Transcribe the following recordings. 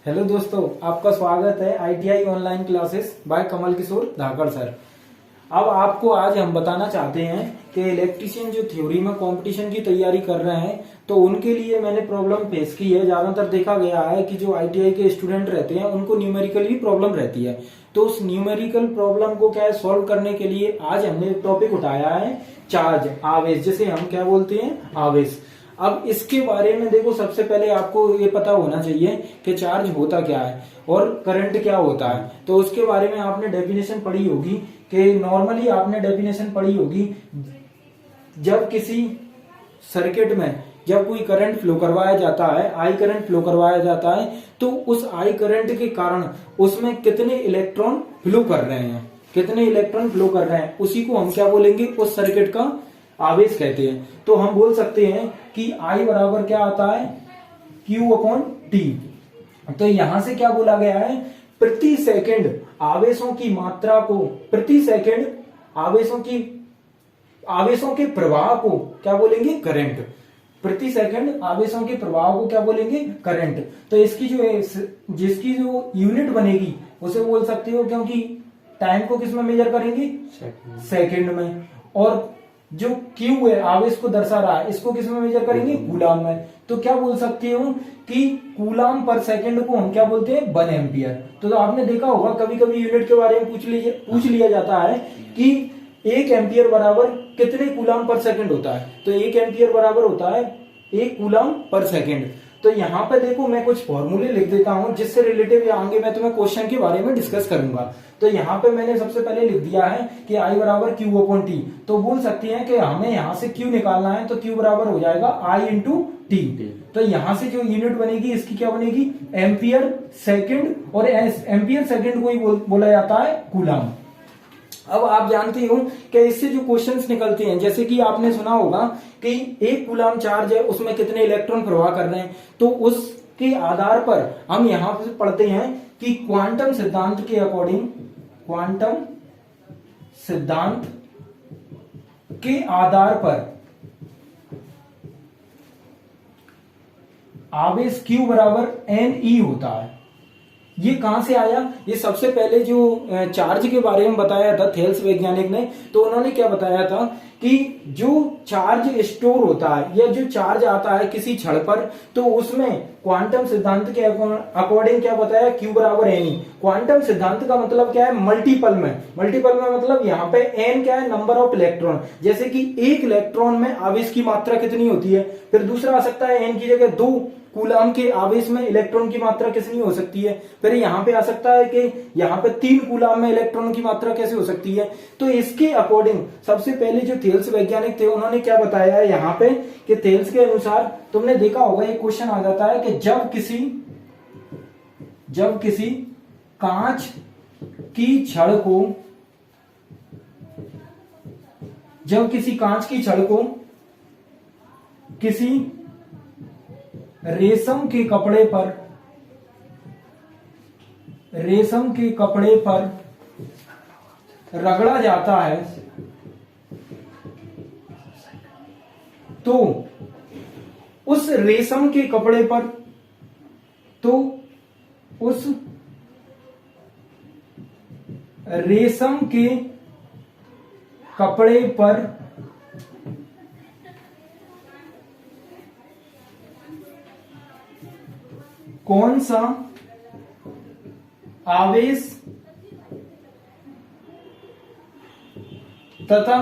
Hello दोस्तों, आपका स्वागत है ITI online classes by Kamal Kishore Dhakad sir. अब आपको आज हम बताना चाहते हैं कि इलेक्ट्रीशियन जो थ्योरी में कंपटीशन की तैयारी कर रहे हैं तो उनके लिए मैंने प्रॉब्लम फेस की है। ज्यादातर देखा गया है कि जो आईटीआई के स्टूडेंट रहते हैं उनको न्यूमेरिकल भी प्रॉब्लम रहती है। तो उस न्यूमेरिकल प्रॉब्लम को क्या है सॉल्व करने के लिए आज हमने एक टॉपिक उठाया है, चार्ज, आवेश, जिसे हम क्या बोलते हैं, आवेश। अब इसके बारे में देखो, सबसे पहले आपको ये पता होना चाहिए कि चार्ज होता क्या है और करंट क्या होता है। तो उसके बारे में आपने डेफिनेशन पढ़ी होगी कि नॉर्मली आपने डेफिनेशन पढ़ी होगी, जब किसी सर्किट में जब कोई करंट फ्लो करवाया जाता है, आई करंट फ्लो करवाया जाता है, तो उस आई करंट के कारण उसमें कितने इलेक्ट्रॉन फ्लो कर रहे हैं, कितने इलेक्ट्रॉन फ्लो कर रहे हैं, उसी को हम क्या बोलेंगे, उस सर्किट का आवेश कहते हैं। तो हम बोल सकते हैं कि I बराबर क्या आता है, Q/T। तो यहां से क्या बोला गया है, प्रति सेकंड आवेशों की मात्रा को, प्रति सेकंड आवेशों के प्रवाह को क्या बोलेंगे, करंट। प्रति सेकंड आवेशों के प्रवाह को क्या बोलेंगे, करंट। तो इसकी जिसकी जो यूनिट बनेगी उसे बोल सकते हो, क्योंकि टाइम को किस में मेजर करेंगे, सेकंड में। और जो Q है आवेश को दर्शा रहा है, इसको किस में मेजर करेंगे, कूलाम में। तो क्या बोल सकते हो कि कूलाम पर सेकंड को हम क्या बोलते हैं, 1 एम्पियर। तो आपने देखा होगा कभी कभी यूनिट के बारे में पूछ लिया जाता है कि 1 एम्पियर बराबर कितने कूलाम पर सेकंड होता है। तो 1 एम्पियर बराबर होता है 1 कूलाम पर सेकंड। तो यहाँ पे देखो मैं कुछ फॉर्मूले लिख देता हूं जिससे रिलेटिव आगे मैं तुम्हें क्वेश्चन के बारे में डिस्कस करूंगा। तो यहाँ पे मैंने सबसे पहले लिख दिया है कि I बराबर Q/T। तो बोल सकते हैं कि हमें यहाँ से Q निकालना है, तो Q बराबर हो जाएगा I × T। तो यहाँ से जो यूनिट बनेगी इसकी क्या बनेगी, एम्पियर सेकंड, और एम्पियर सेकंड को ही बोला जाता है कूलाम। अब आप जानते हो कि इससे जो क्वेश्चंस निकलते हैं, जैसे कि आपने सुना होगा कि 1 कूलाम चार्ज है, उसमें कितने इलेक्ट्रॉन प्रवाह कर रहे हैं। तो उसके आधार पर हम यहां से पढ़ते हैं कि क्वांटम सिद्धांत के अकॉर्डिंग, क्वांटम सिद्धांत के आधार पर आवेश Q बराबर NE होता है। ये कहां से आया, ये सबसे पहले जो चार्ज के बारे में बताया था थेल्स वैज्ञानिक ने, तो उन्होंने क्या बताया था कि जो चार्ज स्टोर होता है या जो चार्ज आता है किसी छड़ पर, तो उसमें क्वांटम सिद्धांत के अकॉर्डिंग क्या बताया, Q बराबर NE। क्वांटम सिद्धांत का मतलब क्या है, मल्टीपल में मतलब यहाँ पे N क्या है, नंबर ऑफ इलेक्ट्रॉन। जैसे कि 1 इलेक्ट्रॉन में आवेश की मात्रा कितनी होती है, फिर दूसरा आ सकता है N की जगह 2 कूलाम के आवेश में इलेक्ट्रॉन की मात्रा कितनी हो सकती है। फिर यहाँ पे आ सकता है कि यहाँ पे 3 कूलाम में इलेक्ट्रॉन की मात्रा कैसे हो सकती है। तो इसके अकॉर्डिंग सबसे पहले जो थेल्स वैज्ञानिक थे उन्होंने क्या बताया है यहाँ पे कि थेल्स के अनुसार, तुमने देखा होगा एक क्वेश्चन आ जाता है कि जब किसी कांच की छड़ को किसी रेशम के कपड़े पर रगड़ा जाता है, तो उस रेशम के कपड़े पर कौन सा आवेश तथा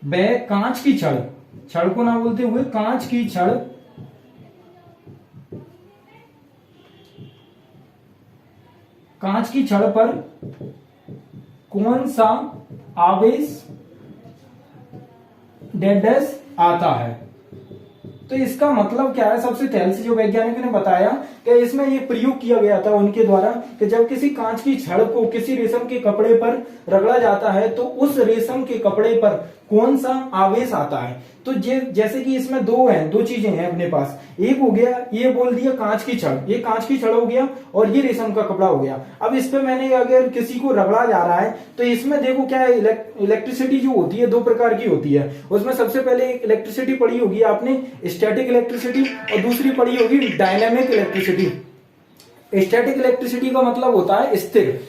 वह कांच की छड़ को ना बोलते हुए कांच की छड़ पर कौन सा आवेश डैश आता है। तो इसका मतलब क्या है, सबसे पहले से जो वैज्ञानिक ने बताया कि इसमें ये प्रयोग किया गया था उनके द्वारा कि जब किसी कांच की छड़ को किसी रेशम के कपड़े पर रगड़ा जाता है तो उस रेशम के कपड़े पर कौन सा आवेश आता है। तो जैसे कि इसमें दो चीजें हैं अपने पास। एक हो गया, ये बोल दिया कांच की छड़, ये कांच की छड़ हो गया और ये रेशम का कपड़ा हो गया। अब इस पे मैंने अगर किसी को रगड़ा जा रहा है तो इसमें देखो क्या है, इलेक्ट्रिसिटी जो होती है दो प्रकार की होती है। उसमें सबसे पहले इलेक्ट्रिसिटी पढ़ी होगी आपने, स्टैटिक इलेक्ट्रिसिटी, और दूसरी पढ़ी होगी डायनेमिक इलेक्ट्रिसिटी। स्टैटिक इलेक्ट्रिसिटी का मतलब होता है स्थिर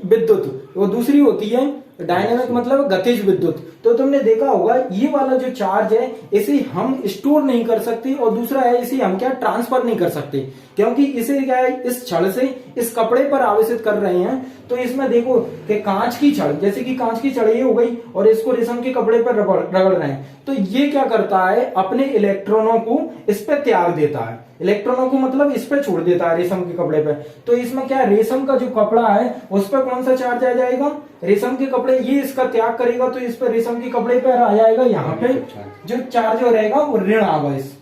विद्युत, और दूसरी होती है डायनेमिक मतलब गतिज विद्युत। तो तुमने देखा होगा ये वाला जो चार्ज है इसे हम स्टोर नहीं कर सकते, और दूसरा है इसे हम क्या ट्रांसफर नहीं कर सकते, क्योंकि इसे क्या है इस छड़ से इस कपड़े पर आवेशित कर रहे हैं। तो इसमें देखो कि कांच की छड़, जैसे कि कांच की छड़ ये हो गई और इसको रेशम के कपड़े पर रगड़ रहे हैं, तो ये क्या करता है अपने इलेक्ट्रॉनों को इस पर त्याग देता है, इलेक्ट्रॉनों को मतलब इस पे छोड़ देता है रेशम के कपड़े पे। तो इसमें क्या रेशम का जो कपड़ा है उस पर कौन सा चार्ज आ जाएगा, रेशम के कपड़े, ये इसका त्याग करेगा तो इस पर रेशम के कपड़े पर आ जाएगा यहाँ पे जो चार्ज रहेगा वो ऋण आवेश,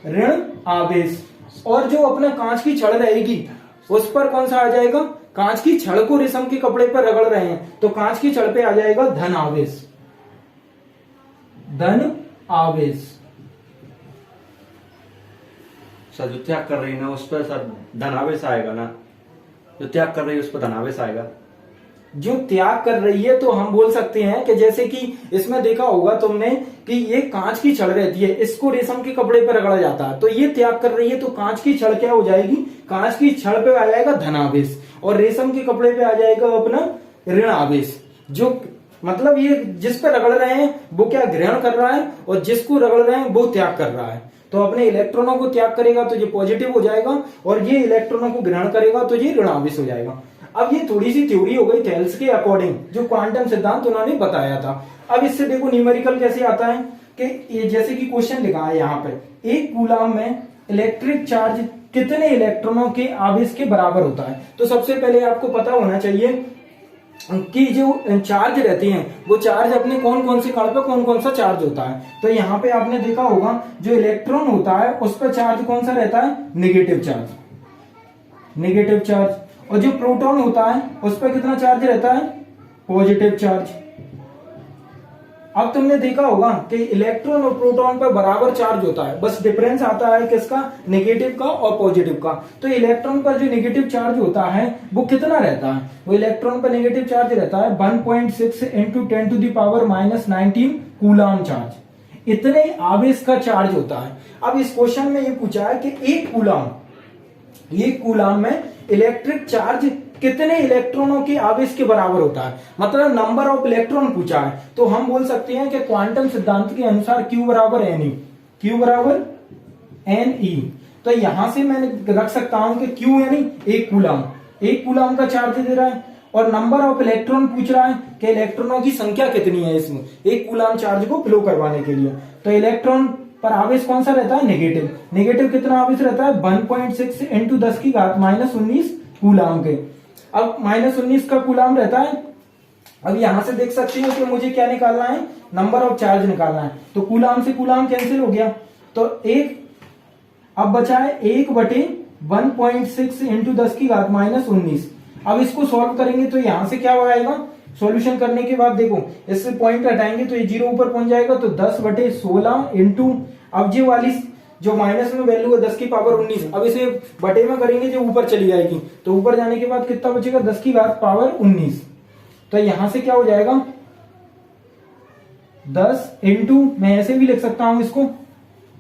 ऋण आवेश। और जो अपना कांच की छड़ रहेगी उस पर कौन सा आ जाएगा, कांच की छड़ को रेशम के कपड़े पर रगड़ रहे हैं तो कांच की छड़ पे आ जाएगा धन आवेश, धन आवेश। सर जो त्याग कर रही है ना उस पर सर धनावेश आएगा ना, जो त्याग कर रही है उस पर धनावेश आएगा। जो त्याग कर रही है तो हम बोल सकते हैं कि जैसे कि इसमें देखा होगा तुमने कि ये कांच की छड़ रहती है, इसको रेशम के कपड़े पर रगड़ा जाता है, तो ये त्याग कर रही है तो कांच की छड़ क्या हो जाएगी, कांच की छड़ पे आ जाएगा धनावेश और रेशम के कपड़े पे आ जाएगा अपना ऋण आवेश। जो मतलब ये जिस पे रगड़ रहे हैं वो क्या ग्रहण कर रहा है और जिसको रगड़ रहे हैं वो त्याग कर रहा है। तो अपने इलेक्ट्रॉनों को त्याग करेगा तो ये पॉजिटिव हो जाएगा और ये इलेक्ट्रॉनों को ग्रहण करेगा तो ये ऋण आवेश हो जाएगा। अब ये थोड़ी सी थ्योरी हो गई थेल्स के अकॉर्डिंग, जो क्वांटम सिद्धांत उन्होंने बताया था। अब इससे देखो न्यूमेरिकल कैसे आता है कि ये जैसे कि क्वेश्चन लिखा है यहाँ पे, एक कूलम में इलेक्ट्रिक चार्ज कितने इलेक्ट्रॉनों के आवेश के बराबर होता है। तो सबसे पहले आपको पता होना चाहिए कि जो चार्ज रहते हैं वो चार्ज अपने कौन कौन से कण पे कौन कौन सा चार्ज होता है। तो यहाँ पे आपने देखा होगा जो इलेक्ट्रॉन होता है उस पर चार्ज कौन सा रहता है, नेगेटिव चार्ज, नेगेटिव चार्ज। और जो प्रोटॉन होता है उस पर कितना चार्ज रहता है, पॉजिटिव चार्ज। अब तुमने देखा होगा कि इलेक्ट्रॉन और प्रोटॉन पर बराबर चार्ज होता है, बस डिफरेंस आता है किसका, नेगेटिव का और पॉजिटिव का। तो इलेक्ट्रॉन पर जो नेगेटिव चार्ज होता है वो कितना रहता है, वो इलेक्ट्रॉन पर नेगेटिव चार्ज रहता है 1.6 इंटू 10⁻⁻19 कूलम चार्ज। इतने आवेश का चार्ज होता है। अब इस क्वेश्चन में ये पूछा है कि एक कूलम में इलेक्ट्रिक चार्ज कितने इलेक्ट्रॉनों के आवेश के बराबर होता है, मतलब नंबर ऑफ इलेक्ट्रॉन पूछा है। तो हम बोल सकते हैं कि क्वांटम सिद्धांत के अनुसार Q बराबर NE, Q बराबर NE। तो यहां से मैंने रख सकता हूं कि Q यानी एक कूलम का चार्ज दे रहा है और नंबर ऑफ इलेक्ट्रॉन पूछ रहा है कि इलेक्ट्रॉनों की संख्या कितनी है इसमें एक कूलम चार्ज को फ्लो करवाने के लिए। तो इलेक्ट्रॉन पर आवेश कौन सा रहता है, नेगेटिव। नेगेटिव कितना आवेश रहता है, 1.6 इंटू 10⁻⁻19 कूलम के। अब -19 का कूलम रहता है। अब यहां से देख सकते हो कि मुझे क्या निकालना है, नंबर ऑफ चार्ज निकालना है। तो कूलम से कूलम कैंसिल हो गया तो एक अब बचा है 1/1.6 इंटू 10⁻⁻19। अब इसको सॉल्व करेंगे तो यहां से क्या आएगा, सॉल्यूशन करने के बाद देखो इससे पॉइंट हटाएंगे तो ये 0 ऊपर पहुंच जाएगा। तो 10/16 इंटू, अब जो वाली जो माइनस में वैल्यू है 10⁻19, अब इसे बटे में करेंगे जो ऊपर चली जाएगी तो ऊपर जाने के बाद कितना बचेगा, 10⁻19। तो यहां से क्या हो जाएगा 10 इंटू, मैं ऐसे भी लिख सकता हूं इसको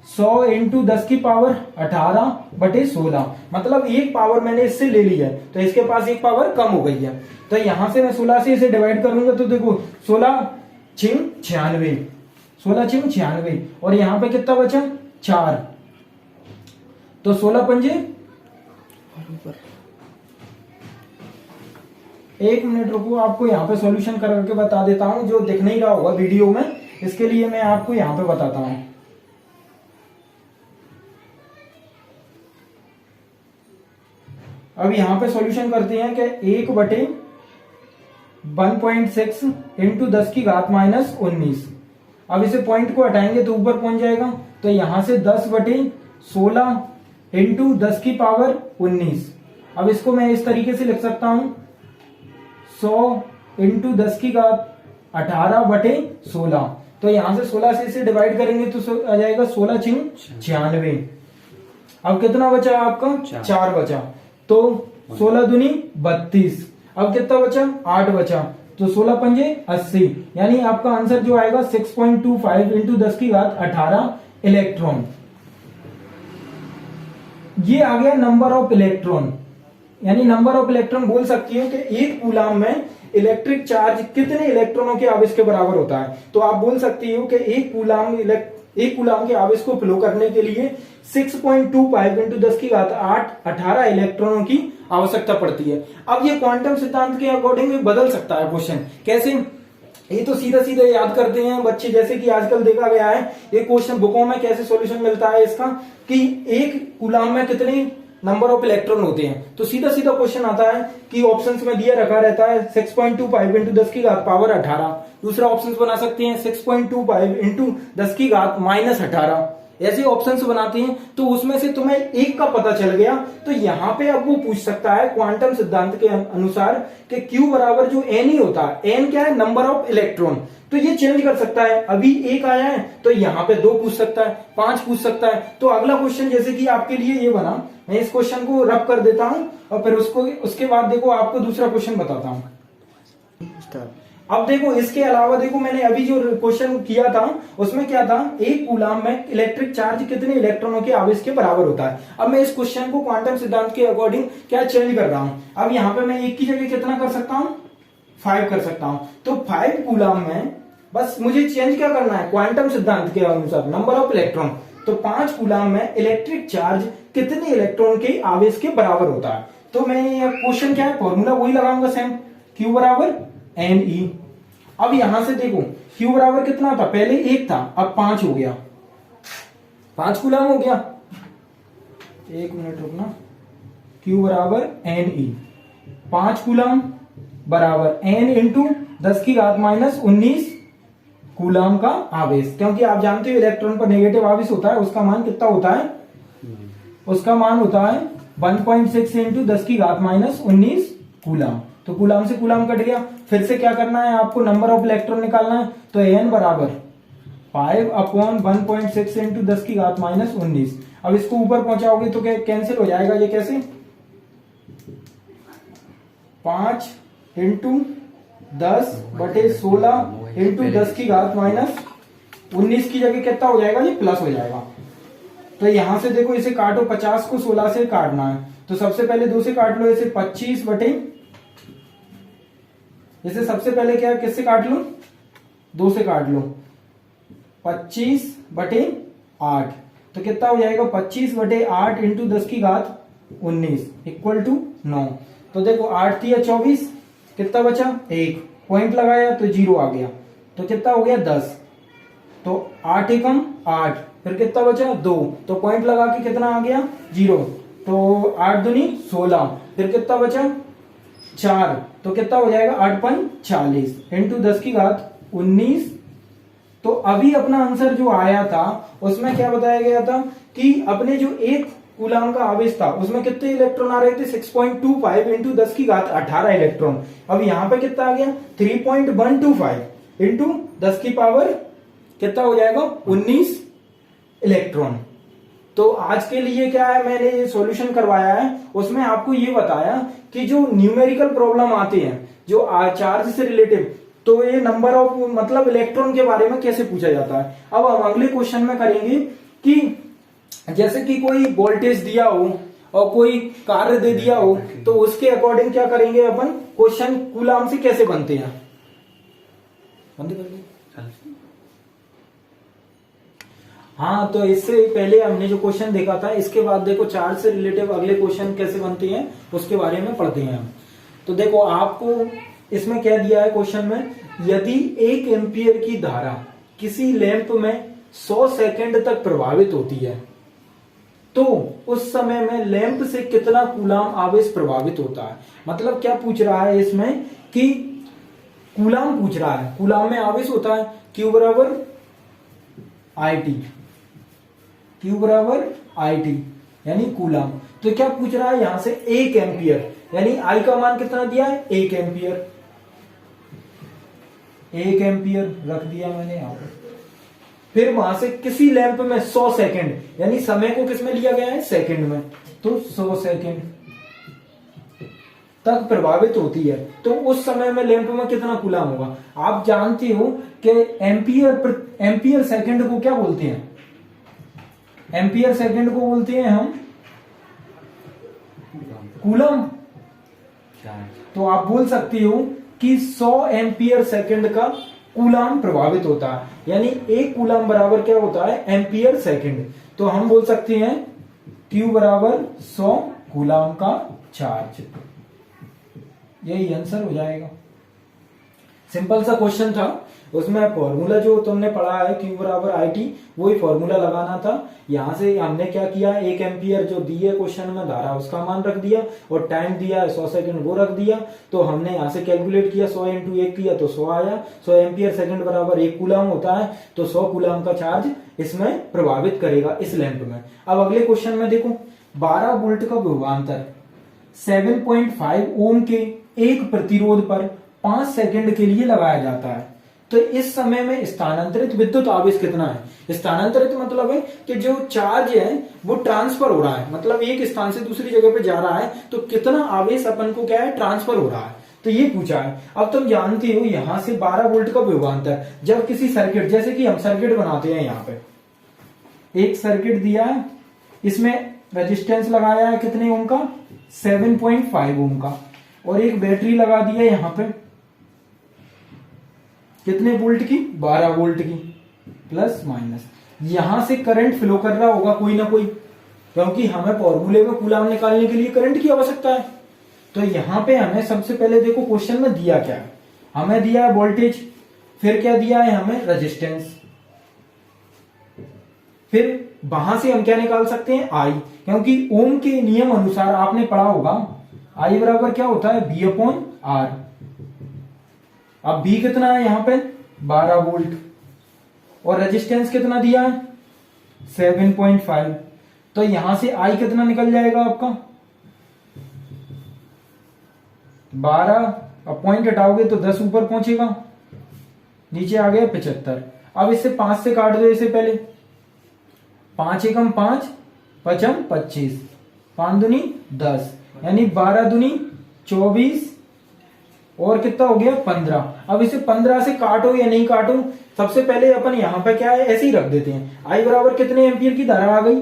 100 इंटू 10⁻18/16, मतलब एक पावर मैंने इससे ले ली है तो इसके पास एक पावर कम हो गई है। तो यहां से मैं 16 से इसे डिवाइड करूंगा तो देखो 16×96 और यहां पे कितना बचा 4, तो 16×5 एक मिनट रुको, आपको यहाँ पे सॉल्यूशन करके बता देता हूं जो दिख नहीं रहा होगा वीडियो में, इसके लिए मैं आपको यहाँ पे बताता हूं। अब यहां पे सॉल्यूशन करते हैं कि 1/1.6 इंटू 10⁻⁻19। अब इसे पॉइंट को हटाएंगे तो ऊपर पहुंच जाएगा। तो यहां से 10/16 इंटू 10⁻19। अब इसको मैं इस तरीके से लिख सकता हूं 100 इंटू 10⁻ 18/16। तो यहां से 16 से इसे डिवाइड करेंगे तो आ जाएगा 16 छिंग 96। अब कितना बचा आपका? 4 बचा। तो 16 दूनी 32। अब कितना बचा? 8 बचा। तो 16 पंजे 80, यानी आपका आंसर जो आएगा 6.25 इंटू 10 की घात 18 इलेक्ट्रॉन। ये आ गया नंबर ऑफ इलेक्ट्रॉन, यानी नंबर ऑफ इलेक्ट्रॉन बोल सकती हूँ कि एक कूलाम में इलेक्ट्रिक चार्ज कितने इलेक्ट्रॉनों के आवेश के बराबर होता है। तो आप बोल सकती हो कि एक कूलाम के आवेश को फ्लो करने के लिए 6.25 इंटू 10 की घात 18 इलेक्ट्रॉनों की आवश्यकता पड़ती है। अब ये क्वांटम सिद्धांत के अकॉर्डिंग भी बदल सकता है क्वेश्चन। कैसे? ये तो सीधा सीधा याद करते हैं बच्चे, जैसे कि आजकल देखा गया है ये क्वेश्चन बुकों में कैसे सॉल्यूशन मिलता है इसका, कि एक कूलाम में कितने नंबर ऑफ इलेक्ट्रॉन होते हैं। तो सीधा सीधा क्वेश्चन आता है कि ऑप्शंस में दिया रखा रहता है 6.25 इंटू 10 की घात पावर 18। दूसरा ऑप्शंस बना सकते हैं 6.25 इंटू 10 की घात -18। ऐसे ऑप्शंस बनाते हैं तो उसमें से तुम्हें एक का पता चल गया, तो यहां पे अब वो पूछ सकता है क्वांटम सिद्धांत के अनुसार कि Q बराबर जो N ही होता है, N क्या है? Number of electron. तो ये चेंज कर सकता है, अभी एक आया है तो यहाँ पे 2 पूछ सकता है, 5 पूछ सकता है। तो अगला क्वेश्चन जैसे कि आपके लिए ये बना, मैं इस क्वेश्चन को रब कर देता हूं और फिर उसके बाद देखो आपको दूसरा क्वेश्चन बताता हूं। अब देखो इसके अलावा देखो मैंने अभी जो क्वेश्चन किया था उसमें क्या था, एक कूलाम में इलेक्ट्रिक चार्ज कितने इलेक्ट्रॉनों के आवेश के बराबर होता है। अब मैं इस क्वेश्चन को क्वांटम सिद्धांत के अकॉर्डिंग क्या चेंज कर रहा हूं। अब यहाँ पे मैं एक की जगह कितना कर सकता हूं? 5 कर सकता हूं। तो 5 कूलाम में बस मुझे चेंज क्या करना है? क्वांटम सिद्धांत के अनुसार नंबर ऑफ इलेक्ट्रॉन। तो 5 कूलाम में इलेक्ट्रिक चार्ज कितने इलेक्ट्रॉन के आवेश के बराबर होता है। तो मैं ये क्वेश्चन क्या है, फॉर्मूला वही लगाऊंगा सेम, Q बराबर NE। अब यहां से देखो Q बराबर कितना था? पहले 1 था, अब 5 हो गया, 5 कूलाम हो गया। 1 मिनट रुकना। Q बराबर NE, 5 कूलाम बराबर N इंटू 10 की घात -19 कूलाम का आवेश। क्योंकि आप जानते हो इलेक्ट्रॉन पर नेगेटिव आवेश होता है, उसका मान कितना होता है? उसका मान होता है 1.6 इंटू 10 की घात -19 कूलाम। तो कूलाम से कूलाम कट गया। फिर से क्या करना है आपको? नंबर ऑफ इलेक्ट्रॉन निकालना है। तो N बराबर 5/1.6 इंटू 10 की घात -19। अब इसको ऊपर पहुंचाओगे तो क्या कैंसिल हो जाएगा? ये कैसे? 5 इंटू 10/16 इंटू 10 की घात -19 की जगह कितना हो जाएगा? ये प्लस हो जाएगा। तो यहां से देखो इसे काटो, 50 को 16 से काटना है। तो सबसे पहले 2 से काट लो, इसे 25 बटे, इसे सबसे पहले क्या किससे काट लो? 2 से काट लो, 25/8। तो कितना हो जाएगा? 25/8 इंटू 10 की घात 19 इक्वल टू 9। तो देखो 8 थी या 24, कितना बचा? 1 पॉइंट लगाया तो 0 आ गया, तो कितना हो गया? 10। तो 8 एकम 8, फिर कितना बचा? 2, तो पॉइंट लगा के कितना आ गया? 0। तो 8 दूनी 16, फिर कितना बचा? 4, तो कितना हो जाएगा? 8×5 40 इंटू 10 की घात 19। तो अभी अपना आंसर जो आया था उसमें क्या बताया गया था कि अपने जो एक कूलाम का आवेश था उसमें कितने इलेक्ट्रॉन आ रहे थे? 6.25 इंटू 10 की घात 18 इलेक्ट्रॉन। अब यहां पे कितना आ गया? 3.125 इंटू 10 की पावर कितना हो जाएगा? 19 इलेक्ट्रॉन। तो आज के लिए क्या है, मैंने ये सॉल्यूशन करवाया है, उसमें आपको ये बताया कि जो न्यूमेरिकल प्रॉब्लम आते हैं जो चार्ज से रिलेटेड, तो ये नंबर ऑफ मतलब इलेक्ट्रॉन के बारे में कैसे पूछा जाता है। अब हम अगले क्वेश्चन में करेंगे कि जैसे कि कोई वोल्टेज दिया हो और कोई कार्य दे दिया हो, तो उसके अकॉर्डिंग क्या करेंगे अपन, क्वेश्चन कूलाम से कैसे बनते हैं। बंद कर दो। हाँ, तो इससे पहले हमने जो क्वेश्चन देखा था, इसके बाद देखो चार्ज से रिलेटेड अगले क्वेश्चन कैसे बनते हैं उसके बारे में पढ़ते हैं हम। तो देखो आपको इसमें क्या दिया है क्वेश्चन में, यदि 1 एम्पियर की धारा किसी लैंप में 100 सेकंड तक प्रभावित होती है तो उस समय में लैंप से कितना कूलाम आवेश प्रभावित होता है। मतलब क्या पूछ रहा है इसमें कि कूलाम पूछ रहा है, कूलाम में आवेश होता है Q बराबर IT, Q बराबर IT यानी कूलाम। तो क्या पूछ रहा है यहां से 1 एम्पियर, यानी I का मान कितना दिया है? 1 एम्पियर। 1 एम्पियर रख दिया मैंने यहाँ पे। फिर वहां से किसी लैंप में 100 सेकंड, यानी समय को किसमें लिया गया है, सेकंड में, तो 100 सेकंड तक प्रभावित होती है। तो उस समय में लैंप में कितना कूलाम होगा। आप जानते हो कि एम्पियर सेकंड को क्या बोलते हैं, एम्पियर सेकंड को बोलते हैं हम कूलम। तो आप बोल सकते हो कि 100 एम्पियर सेकंड का कूलाम प्रभावित होता है, यानी 1 कूलाम बराबर क्या होता है, एम्पियर सेकंड। तो हम बोल सकते हैं Q बराबर 100 कूलाम का चार्ज। यही आंसर हो जाएगा। सिंपल सा क्वेश्चन था, उसमें फॉर्मूला जो तुमने पढ़ा है Q बराबर IT, वही फॉर्मूला लगाना था। यहां से हमने क्या किया, 1 एम्पियर जो दी है क्वेश्चन में धारा, उसका मान रख दिया, और टाइम दिया है 100 सेकंड, वो रख दिया। तो हमने यहां से कैलकुलेट किया, 100 इंटू 1 किया तो 100 आया। 100 एम्पियर सेकंड बराबर 1 कूलाम होता है, तो 100 कूलाम का चार्ज इसमें प्रभावित करेगा इस लैंप में। अब अगले क्वेश्चन में देखो, 12 वोल्ट का विभवांतर 7.5 ओम के एक प्रतिरोध पर 5 सेकंड के लिए लगाया जाता है। तो इस समय में स्थानांतरित विद्युत आवेश कितना है। स्थानांतरित मतलब है कि जो चार्ज है वो ट्रांसफर हो रहा है, मतलब एक स्थान से दूसरी जगह पे जा रहा है, तो कितना आवेश अपन को क्या है, ट्रांसफर हो रहा है, तो ये पूछा है। अब तुम जानते हो यहां से 12 वोल्ट का विभवांतर, जब किसी सर्किट, जैसे कि हम सर्किट बनाते हैं, यहाँ पे एक सर्किट दिया है, इसमें रेजिस्टेंस लगाया है कितने ओम का, 7.5 ओम का, और एक बैटरी लगा दी है यहाँ पे कितने वोल्ट की, 12 वोल्ट की, प्लस माइनस। यहां से करंट फ्लो कर रहा होगा कोई ना कोई, क्योंकि हमें फॉर्मूले में कूलाम निकालने के लिए करंट की आवश्यकता है। तो यहां पे हमें सबसे पहले देखो क्वेश्चन में दिया क्या है, हमें दिया है वोल्टेज, फिर क्या दिया है हमें, रेजिस्टेंस, फिर वहां से हम क्या निकाल सकते हैं, आई, क्योंकि ओम के नियम अनुसार आपने पढ़ा होगा आई बराबर क्या होता है, बी अपॉन आर। अब बी कितना है यहां पे, 12 वोल्ट, और रेजिस्टेंस कितना दिया है, 7.5। तो यहां से आई कितना निकल जाएगा आपका, 12, अब पॉइंट हटाओगे तो 10 ऊपर पहुंचेगा, नीचे आ गया 75। अब इससे 5 से काट दो, इससे पहले 5 एकम 5, 5 25, 5 दूनी 10, यानी 12 दूनी 24, और कितना हो गया, 15। अब इसे 15 से काटो या नहीं काटो, सबसे पहले अपन यहां पे क्या है, ऐसे ही रख देते हैं। आई बराबर कितने एम्पियर की धारा आ गई,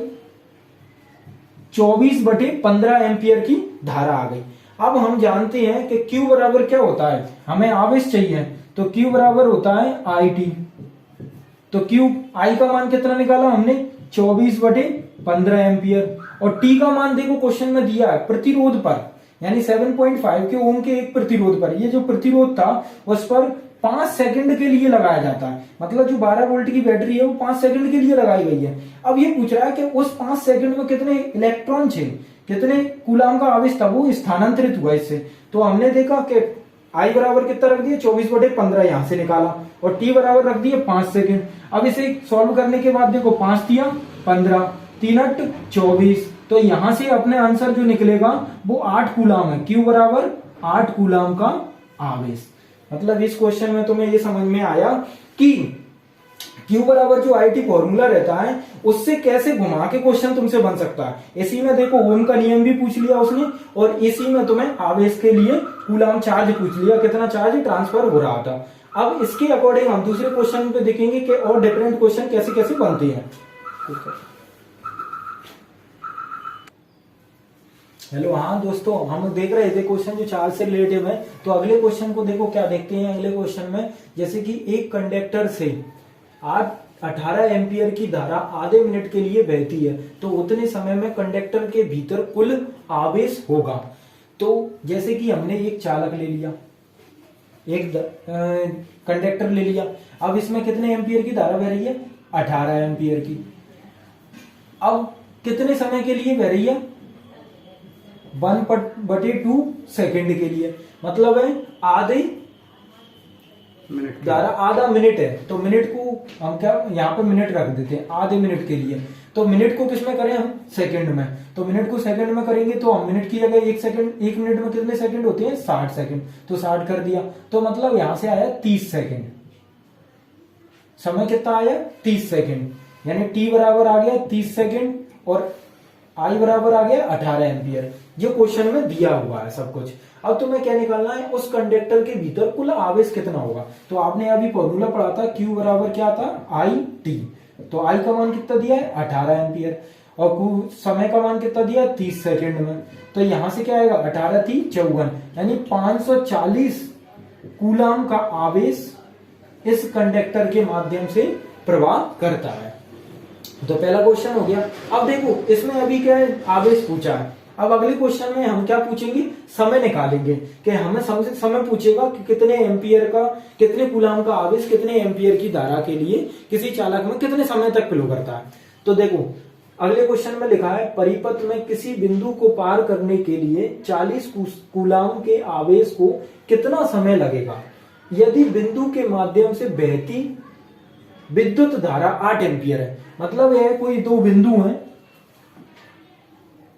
24/15 एम्पियर की धारा आ गई। अब हम जानते हैं कि Q बराबर क्या होता है, हमें आवेश चाहिए, तो Q बराबर होता है IT। तो Q, I का मान कितना निकाला हमने, 24/15 एम्पियर, और T का मान देखो क्वेश्चन में दिया है प्रतिरोध पर, यानी 7.5 के ओम के एक प्रतिरोध पर। ये जो प्रतिरोध था उस पर 5 सेकंड के लिए लगाया जाता है, मतलब जो 12 वोल्ट की बैटरी है वो 5 सेकंड के लिए लगाई गई है। अब ये पूछ रहा है कि उस 5 सेकंड में कितने इलेक्ट्रॉन थे, कितने कूलाम का आवेश था वो स्थानांतरित हुआ इससे। तो हमने देखा कि आई बराबर कितना रख दिया, 24/15 यहां से निकाला, और टी बराबर रख दिया 5 सेकंड। अब इसे सॉल्व करने के बाद देखो 5 दिया 15, 3 8 24, तो यहां से अपने आंसर जो निकलेगा वो 8 कूलाम है। क्यू बराबर 8 कूलाम का आवेश। मतलब इस क्वेश्चन में तुम्हें ये समझ में आया कि क्यू बराबर जो आईटी फॉर्मूला रहता है उससे कैसे घुमा के क्वेश्चन तुमसे बन सकता है। इसी में देखो ओम का नियम भी पूछ लिया उसने, और इसी में तुम्हें आवेश के लिए कूलाम चार्ज पूछ लिया, कितना चार्ज ट्रांसफर हो रहा था। अब इसके अकॉर्डिंग हम दूसरे क्वेश्चन पे देखेंगे कि और डिफरेंट क्वेश्चन कैसे कैसे बनते हैं। हेलो, हाँ दोस्तों, हम देख रहे थे क्वेश्चन जो चार्ज से रिलेटिव है, तो अगले क्वेश्चन को देखो क्या देखते हैं। अगले क्वेश्चन में जैसे कि एक कंडक्टर से 18 एम्पियर की धारा आधे मिनट के लिए बहती है, तो उतने समय में कंडक्टर के भीतर कुल आवेश होगा। तो जैसे कि हमने एक चालक ले लिया, एक कंडक्टर ले लिया, अब इसमें कितने एम्पियर की धारा बह रही है, 18 एम्पियर की। अब कितने समय के लिए बह रही है, 1/2 सेकंड के लिए, मतलब है आधे धारा आधा मिनट है, तो मिनट को हम क्या यहाँ पे मिनट रख देते हैं आधे मिनट के लिए। तो मिनट को किसमें करें हम, सेकंड में, तो मिनट को सेकंड में करेंगे तो हम मिनट की जगह एक मिनट में कितने सेकंड होते हैं, 60 सेकंड, तो 60 कर दिया, तो मतलब यहां से आया 30 सेकंड। समय कितना आया 30 सेकंड, यानी टी बराबर आ गया 30 सेकंड और आई बराबर आ गया 18 एम्पियर। ये क्वेश्चन में दिया हुआ है सब कुछ। अब तुम्हें क्या निकालना है, उस कंडक्टर के भीतर कुल आवेश कितना होगा। तो आपने अभी फॉर्मूला पढ़ा था, क्यू बराबर क्या था, आई टी। तो आई का मान कितना दिया है 18 एम्पियर और समय का मान कितना दिया 30 सेकंड में। तो यहां से क्या आएगा 18 थी 54, यानी 540 कूलाम का आवेश इस कंडक्टर के माध्यम से प्रवाह करता है। तो पहला क्वेश्चन हो गया। अब देखो इसमें अभी क्या है, आवेश पूछा है। अब अगले क्वेश्चन में हम क्या पूछेंगे, समय निकालेंगे कि हमें समय पूछेगा कि कितने एम्पियर का, कितने कूलाम का आवेश कितने एम्पियर की धारा के लिए किसी चालक में कितने समय तक फ्लो करता है। तो देखो अगले क्वेश्चन में लिखा है, परिपथ में किसी बिंदु को पार करने के लिए 40 कूलाम के आवेश को कितना समय लगेगा यदि बिंदु के माध्यम से बहती विद्युत धारा 8 एम्पियर है। मतलब यह कोई दो बिंदु हैं,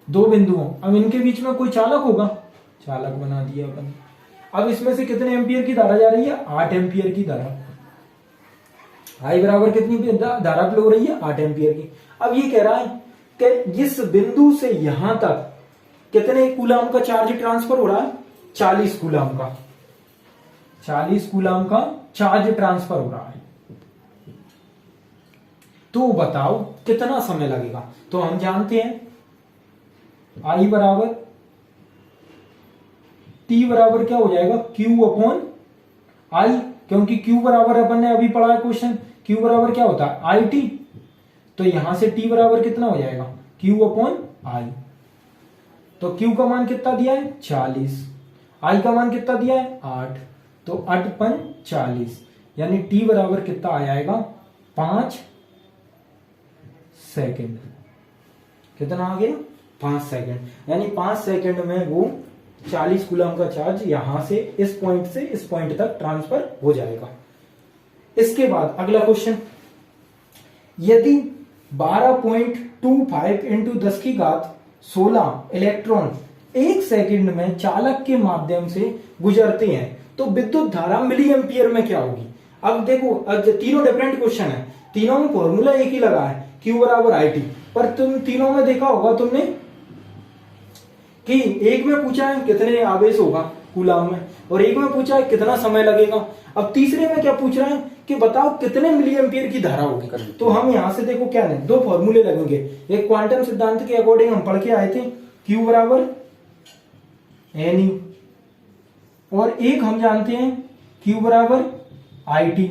दो बिंदु हैं, अब इनके बीच में कोई चालक होगा, चालक बना दिया अपन। अब इसमें से कितने एम्पियर की धारा जा रही है, 8 एम्पियर की धारा। आई बराबर कितनी धारा फ्लो हो रही है, 8 एम्पियर की। अब ये कह रहा है कि इस बिंदु से यहां तक कितने कूलाम का चार्ज ट्रांसफर हो रहा है, 40 कूलाम का, 40 कूलाम का चार्ज ट्रांसफर हो रहा है। तो बताओ कितना समय लगेगा। तो हम जानते हैं आई बराबर टी बराबर क्या हो जाएगा, क्यू अपॉन आई, क्योंकि क्यू बराबर अपन ने अभी पढ़ा है क्वेश्चन, क्यू बराबर क्या होता है आई टी। तो यहां से टी बराबर कितना हो जाएगा, क्यू अपॉन आई। तो क्यू का मान कितना दिया है 40, आई का मान कितना दिया है 8, तो 8 पन 40, यानी टी बराबर कितना आ जाएगा 5 सेकंड। कितना आ गया 5 सेकंड, यानी 5 सेकंड में वो 40 कूलम का चार्ज यहां से इस पॉइंट तक ट्रांसफर हो जाएगा। इसके बाद अगला क्वेश्चन, यदि 12.25 इंटू 10 की घात 16 इलेक्ट्रॉन 1 सेकंड में चालक के माध्यम से गुजरते हैं तो विद्युत धारा मिली एम्पियर में क्या होगी। अब देखो, अब तीनों डिफरेंट क्वेश्चन है, तीनों में फॉर्मूला एक ही लगा है, Q बराबर आई टी। पर तुम तीनों में देखा होगा तुमने कि एक में पूछा है कितने आवेश होगा कूलाम में, और एक में पूछा है कितना समय लगेगा। अब तीसरे में क्या पूछ रहा है कि बताओ कितने मिली एम्पियर की धारा होगी। तो हम यहां से देखो क्या है, दो फॉर्मूले लगेंगे। एक क्वांटम सिद्धांत के अकॉर्डिंग हम पढ़ के आए थे, Q बराबर एन यू, और एक हम जानते हैं Q बराबर आई टी।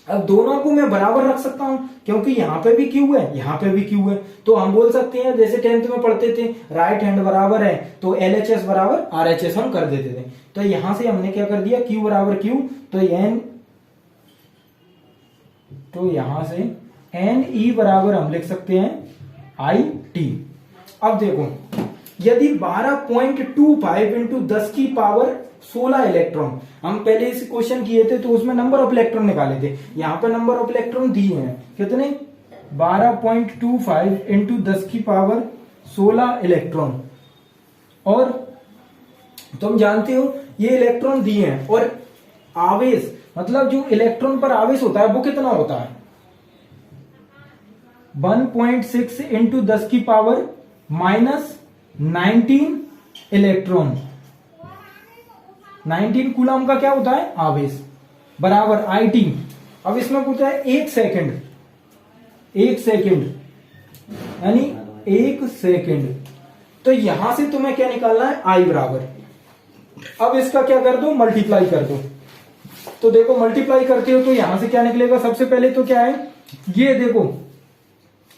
अब दोनों को मैं बराबर रख सकता हूं क्योंकि यहां पे भी Q है, यहां पे भी Q है। तो हम बोल सकते हैं जैसे 10th में पढ़ते थे, राइट हैंड बराबर है तो LHS बराबर RHS हम कर देते थे। तो यहां से हमने क्या कर दिया, Q बराबर Q, तो यहां से NE बराबर हम लिख सकते हैं आई टी। अब देखो, यदि 12.25 इंटू 10 की पावर 16 इलेक्ट्रॉन, हम पहले इस क्वेश्चन किए थे तो उसमें नंबर ऑफ इलेक्ट्रॉन निकाले थे, यहां पे नंबर ऑफ इलेक्ट्रॉन दिए हैं कितने 12.25 इंटू 10 की पावर 16 इलेक्ट्रॉन। और तुम जानते हो ये इलेक्ट्रॉन दिए हैं, और आवेश मतलब जो इलेक्ट्रॉन पर आवेश होता है वो कितना होता है 1.6 इंटू 10 की पावर -19 इलेक्ट्रॉन। 19 कूलम का क्या होता है आवेश, बराबर आई टी। अब इसमें पूछा है 1 सेकंड, 1 सेकंड यानी 1 सेकंड। तो यहां से तुम्हें क्या निकालना है आई बराबर, अब इसका क्या कर दो मल्टीप्लाई कर दो। तो देखो मल्टीप्लाई करते हो तो यहां से क्या निकलेगा, सबसे पहले तो क्या है ये देखो,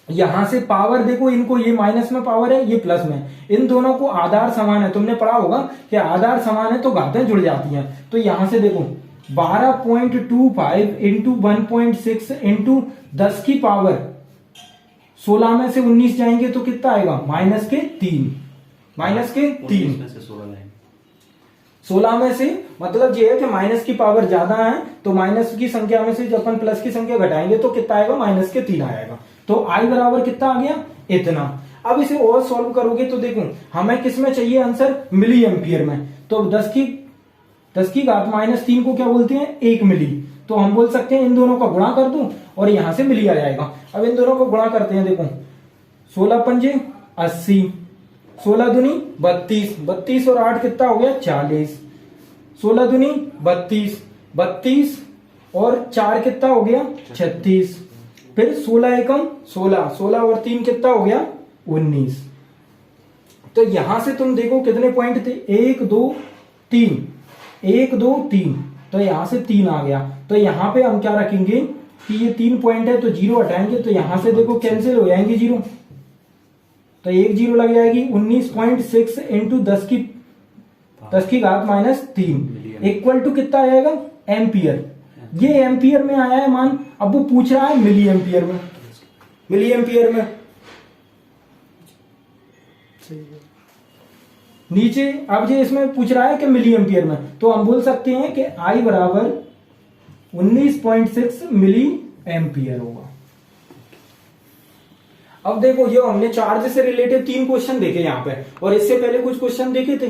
यहां से पावर देखो, इनको ये माइनस में पावर है ये प्लस में, इन दोनों को आधार समान है, तुमने पढ़ा होगा कि आधार समान है तो घातें जुड़ जाती हैं। तो यहां से देखो 12.25 इंटू 1.6 इंटू 10 की पावर 16 में से 19 जाएंगे तो कितना आएगा -3, -3 16 में से, मतलब ये है कि माइनस की पावर ज्यादा है तो माइनस की संख्या में से जब अपन प्लस की संख्या घटाएंगे तो कितना आएगा -3 आएगा। तो आई बराबर कितना आ गया इतना। अब इसे और सॉल्व करोगे तो देखो हमें किस में चाहिए आंसर, मिली एम्पियर में। तो 10 की घात -3 को क्या बोलते हैं 1 मिली। तो हम बोल सकते हैं इन दोनों का गुणा कर दूं और यहां से मिली आ जाएगा। अब इन दोनों को गुणा करते हैं, देखो 16 पंजे 80, 16 दूनी 32, 32 और 8 कितना हो गया 40, 16 दूनी 32, 32 और 4 कितना हो गया 36, फिर 16 एकम 16, 16 और 3 कितना हो गया 19। तो यहां से तुम देखो कितने पॉइंट थे, 1 2 3, 1 2 3, तो यहां से 3 आ गया। तो यहां पे हम क्या रखेंगे कि ये 3 पॉइंट है तो 0 हटाएंगे, तो यहां से देखो कैंसिल हो जाएंगे 0, तो 1 0 लग जाएगी। 19.6 इंटू 10 की घात -3 इक्वल टू कितना आएगा एम्पियर। ये एम्पियर में आया है मान, अब वो पूछ रहा है मिली एम्पियर में, मिली एम्पियर में। नीचे अब ये इसमें पूछ रहा है कि मिली एम्पियर में, तो हम बोल सकते हैं कि I बराबर 19.6 मिली एम्पियर होगा। अब देखो ये हमने चार्ज से रिलेटेड 3 क्वेश्चन देखे यहाँ पे, और इससे पहले कुछ क्वेश्चन देखे थे।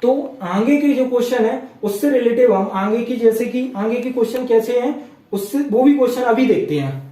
तो आगे के जो क्वेश्चन है उससे रिलेटेड हम आगे की, जैसे कि आगे के क्वेश्चन कैसे हैं उससे, वो भी क्वेश्चन अभी देखते हैं।